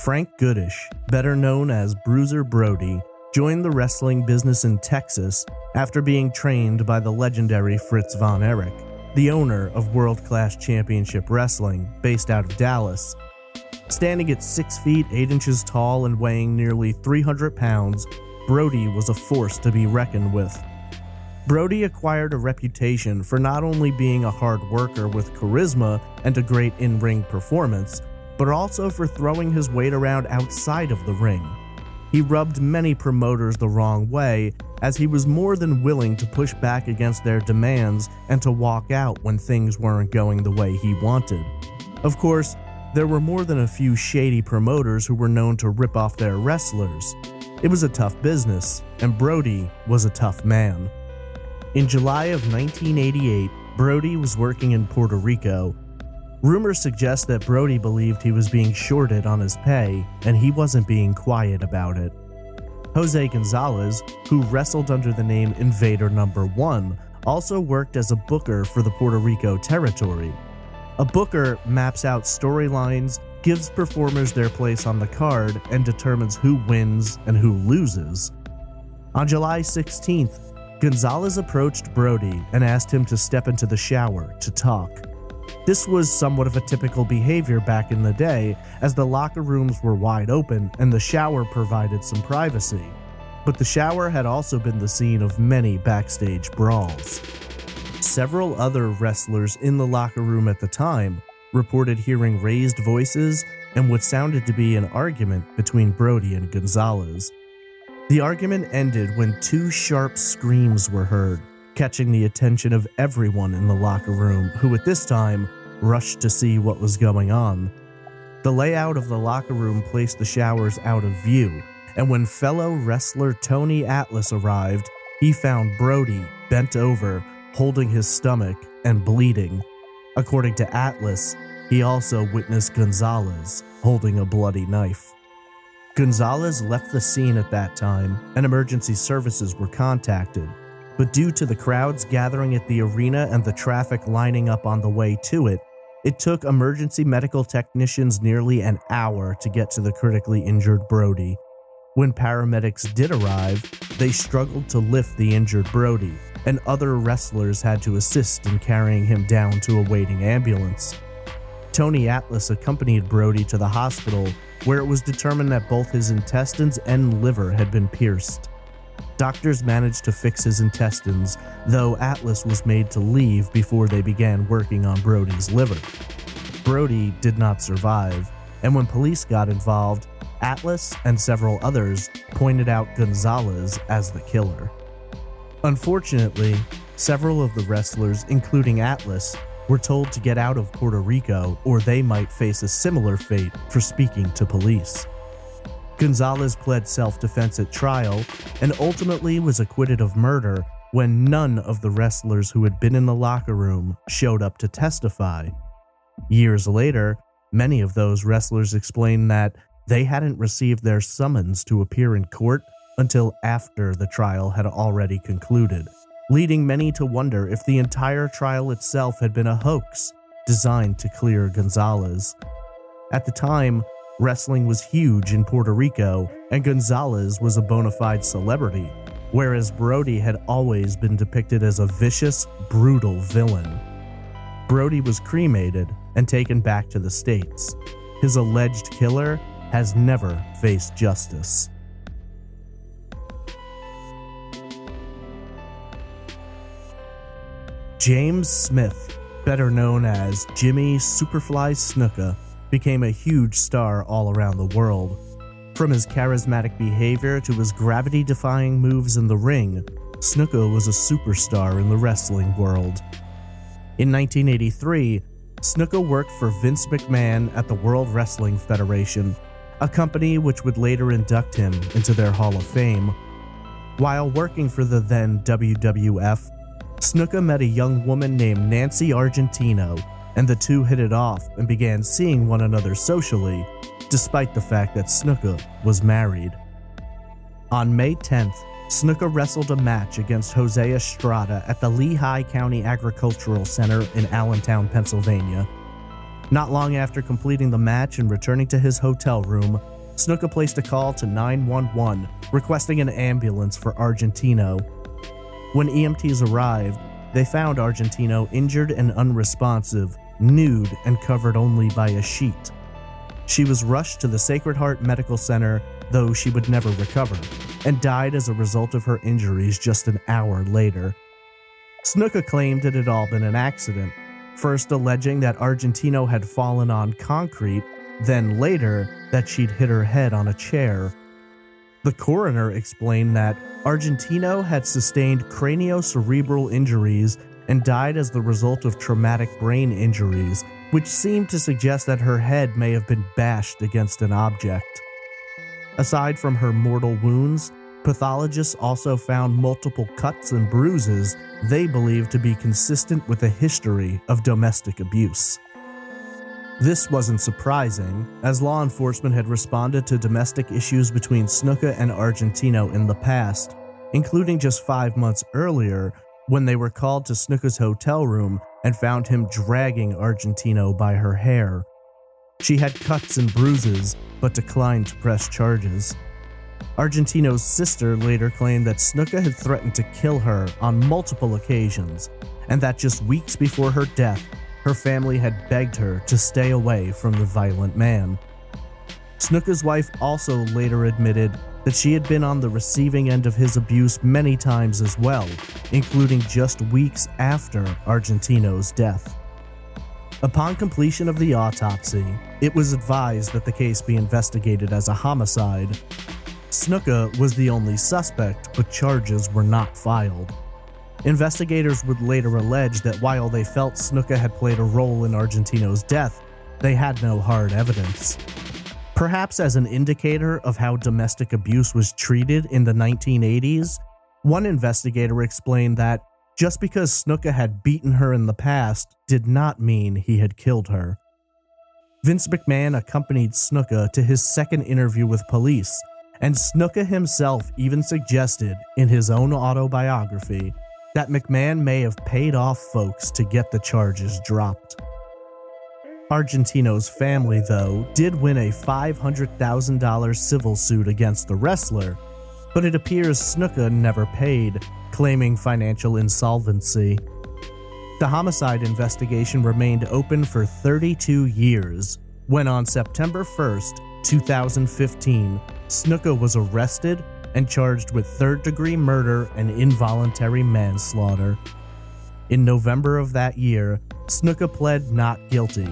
Frank Goodish, better known as Bruiser Brody, joined the wrestling business in Texas after being trained by the legendary Fritz von Erich, the owner of World Class Championship Wrestling, based out of Dallas. Standing at 6 feet 8 inches tall and weighing nearly 300 pounds, Brody was a force to be reckoned with. Brody acquired a reputation for not only being a hard worker with charisma and a great in-ring performance, but also for throwing his weight around outside of the ring. He rubbed many promoters the wrong way, as he was more than willing to push back against their demands and to walk out when things weren't going the way he wanted. Of course, there were more than a few shady promoters who were known to rip off their wrestlers. It was a tough business, and Brody was a tough man. In July of 1988, Brody was working in Puerto Rico. Rumors suggest that Brody believed he was being shorted on his pay, and he wasn't being quiet about it. Jose Gonzalez, who wrestled under the name Invader No. 1, also worked as a booker for the Puerto Rico territory. A booker maps out storylines, gives performers their place on the card, and determines who wins and who loses. On July 16th, Gonzalez approached Brody and asked him to step into the shower to talk. This was somewhat of a typical behavior back in the day, as the locker rooms were wide open and the shower provided some privacy. But the shower had also been the scene of many backstage brawls. Several other wrestlers in the locker room at the time reported hearing raised voices and what sounded to be an argument between Brody and Gonzalez. The argument ended when 2 sharp screams were heard, catching the attention of everyone in the locker room, who at this time rushed to see what was going on. The layout of the locker room placed the showers out of view, and when fellow wrestler Tony Atlas arrived, he found Brody bent over, holding his stomach and bleeding. According to Atlas, he also witnessed Gonzalez holding a bloody knife. Gonzalez left the scene at that time, and emergency services were contacted. But due to the crowds gathering at the arena and the traffic lining up on the way to it, it took emergency medical technicians nearly an hour to get to the critically injured Brody. When paramedics did arrive, they struggled to lift the injured Brody, and other wrestlers had to assist in carrying him down to a waiting ambulance. Tony Atlas accompanied Brody to the hospital, where it was determined that both his intestines and liver had been pierced. Doctors managed to fix his intestines, though Atlas was made to leave before they began working on Brody's liver. Brody did not survive, and when police got involved, Atlas and several others pointed out Gonzalez as the killer. Unfortunately, several of the wrestlers, including Atlas, were told to get out of Puerto Rico or they might face a similar fate for speaking to police. Gonzalez pled self-defense at trial and ultimately was acquitted of murder when none of the wrestlers who had been in the locker room showed up to testify. Years later, many of those wrestlers explained that they hadn't received their summons to appear in court until after the trial had already concluded, leading many to wonder if the entire trial itself had been a hoax designed to clear Gonzalez. At the time, wrestling was huge in Puerto Rico, and Gonzalez was a bona fide celebrity, whereas Brody had always been depicted as a vicious, brutal villain. Brody was cremated and taken back to the States. His alleged killer has never faced justice. James Smith, better known as Jimmy Superfly Snuka, became a huge star all around the world. From his charismatic behavior to his gravity-defying moves in the ring, Snuka was a superstar in the wrestling world. In 1983, Snuka worked for Vince McMahon at the World Wrestling Federation, a company which would later induct him into their Hall of Fame. While working for the then WWF, Snuka met a young woman named Nancy Argentino, and the two hit it off and began seeing one another socially, despite the fact that Snuka was married. On May 10th, Snuka wrestled a match against Jose Estrada at the Lehigh County Agricultural Center in Allentown, Pennsylvania. Not long after completing the match and returning to his hotel room, Snuka placed a call to 911 requesting an ambulance for Argentino. When EMTs arrived, they found Argentino injured and unresponsive, nude and covered only by a sheet. She was rushed to the Sacred Heart Medical Center, though she would never recover, and died as a result of her injuries just an hour later. Snuka claimed it had all been an accident, first alleging that Argentino had fallen on concrete, then later that she'd hit her head on a chair. The coroner explained that Argentino had sustained craniocerebral injuries and died as the result of traumatic brain injuries, which seemed to suggest that her head may have been bashed against an object. Aside from her mortal wounds, pathologists also found multiple cuts and bruises they believed to be consistent with a history of domestic abuse. This wasn't surprising, as law enforcement had responded to domestic issues between Snuka and Argentino in the past, including just 5 months earlier when they were called to Snuka's hotel room and found him dragging Argentino by her hair. She had cuts and bruises, but declined to press charges. Argentino's sister later claimed that Snuka had threatened to kill her on multiple occasions, and that just weeks before her death, her family had begged her to stay away from the violent man. Snuka's wife also later admitted that she had been on the receiving end of his abuse many times as well, including just weeks after Argentino's death. Upon completion of the autopsy, it was advised that the case be investigated as a homicide. Snuka was the only suspect, but charges were not filed. Investigators would later allege that while they felt Snuka had played a role in Argentino's death, they had no hard evidence. Perhaps as an indicator of how domestic abuse was treated in the 1980s, one investigator explained that just because Snuka had beaten her in the past did not mean he had killed her. Vince McMahon accompanied Snuka to his second interview with police, and Snuka himself even suggested in his own autobiography that McMahon may have paid off folks to get the charges dropped. Argentino's family, though, did win a $500,000 civil suit against the wrestler, but it appears Snuka never paid, claiming financial insolvency. The homicide investigation remained open for 32 years, when on September 1st, 2015, Snuka was arrested and charged with third-degree murder and involuntary manslaughter. In November of that year, Snuka pled not guilty.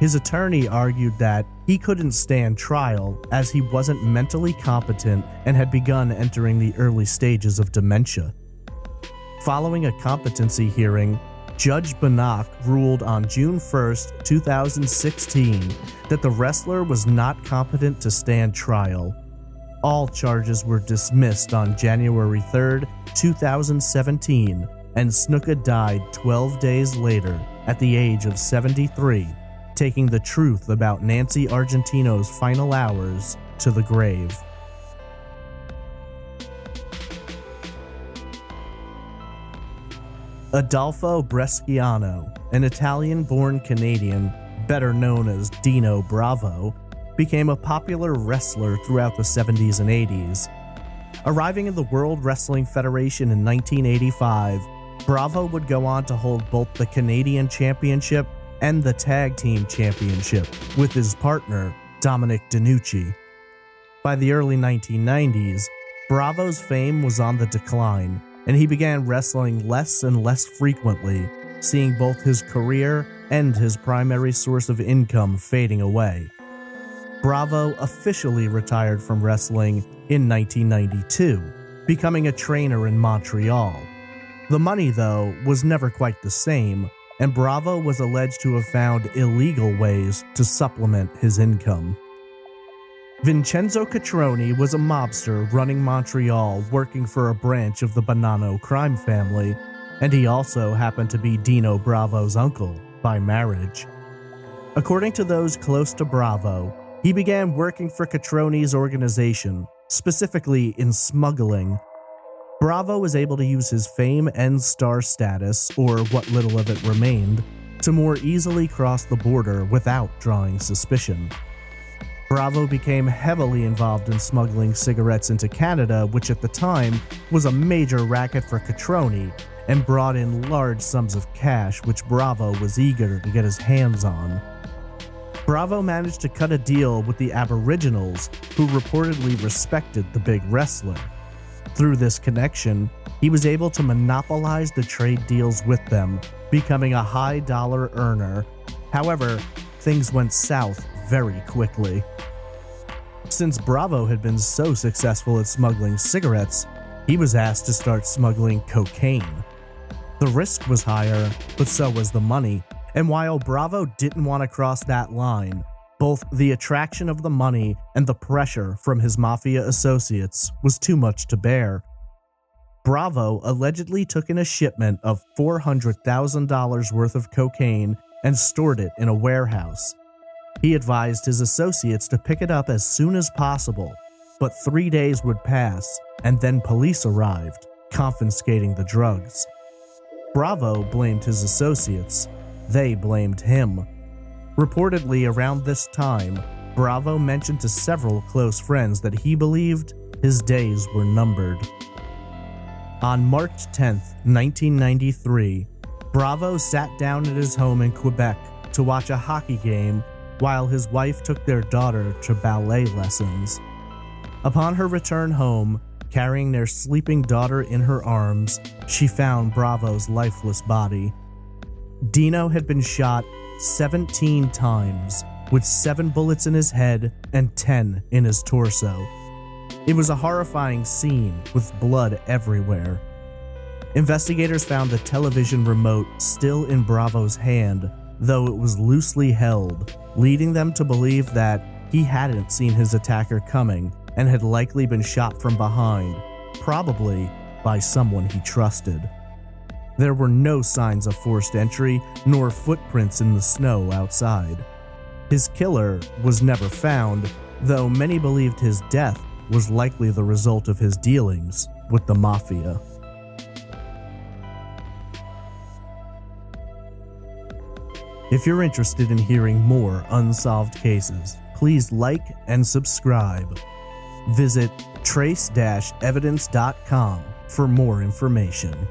His attorney argued that he couldn't stand trial as he wasn't mentally competent and had begun entering the early stages of dementia. Following a competency hearing, Judge Banach ruled on June 1st, 2016 that the wrestler was not competent to stand trial. All charges were dismissed on January 3rd, 2017, and Snuka died 12 days later at the age of 73, taking the truth about Nancy Argentino's final hours to the grave. Adolfo Bresciano, an Italian-born Canadian, better known as Dino Bravo, became a popular wrestler throughout the 70s and 80s. Arriving in the World Wrestling Federation in 1985, Bravo would go on to hold both the Canadian Championship and the Tag Team Championship with his partner, Dominic DeNucci. By the early 1990s, Bravo's fame was on the decline, and he began wrestling less and less frequently, seeing both his career and his primary source of income fading away. Bravo officially retired from wrestling in 1992, becoming a trainer in Montreal. The money, though, was never quite the same, and Bravo was alleged to have found illegal ways to supplement his income. Vincenzo Catroni was a mobster running Montreal working for a branch of the Bonanno crime family, and he also happened to be Dino Bravo's uncle by marriage. According to those close to Bravo, he began working for Catroni's organization, specifically in smuggling. Bravo was able to use his fame and star status, or what little of it remained, to more easily cross the border without drawing suspicion. Bravo became heavily involved in smuggling cigarettes into Canada, which at the time was a major racket for Catroni, and brought in large sums of cash which Bravo was eager to get his hands on. Bravo managed to cut a deal with the Aboriginals, who reportedly respected the big wrestler. Through this connection, he was able to monopolize the trade deals with them, becoming a high-dollar earner. However, things went south very quickly. Since Bravo had been so successful at smuggling cigarettes, he was asked to start smuggling cocaine. The risk was higher, but so was the money, and while Bravo didn't want to cross that line, both the attraction of the money and the pressure from his mafia associates was too much to bear. Bravo allegedly took in a shipment of $400,000 worth of cocaine and stored it in a warehouse. He advised his associates to pick it up as soon as possible, but 3 days would pass, and then police arrived, confiscating the drugs. Bravo blamed his associates. They blamed him. Reportedly, around this time, Bravo mentioned to several close friends that he believed his days were numbered. On March 10, 1993, Bravo sat down at his home in Quebec to watch a hockey game while his wife took their daughter to ballet lessons. Upon her return home, carrying their sleeping daughter in her arms, she found Bravo's lifeless body. Dino had been shot 17 times, with 7 bullets in his head and 10 in his torso. It was a horrifying scene with blood everywhere. Investigators found the television remote still in Bravo's hand, though it was loosely held, leading them to believe that he hadn't seen his attacker coming and had likely been shot from behind, probably by someone he trusted. There were no signs of forced entry nor footprints in the snow outside. His killer was never found, though many believed his death was likely the result of his dealings with the mafia. If you're interested in hearing more unsolved cases, please like and subscribe. Visit trace-evidence.com for more information.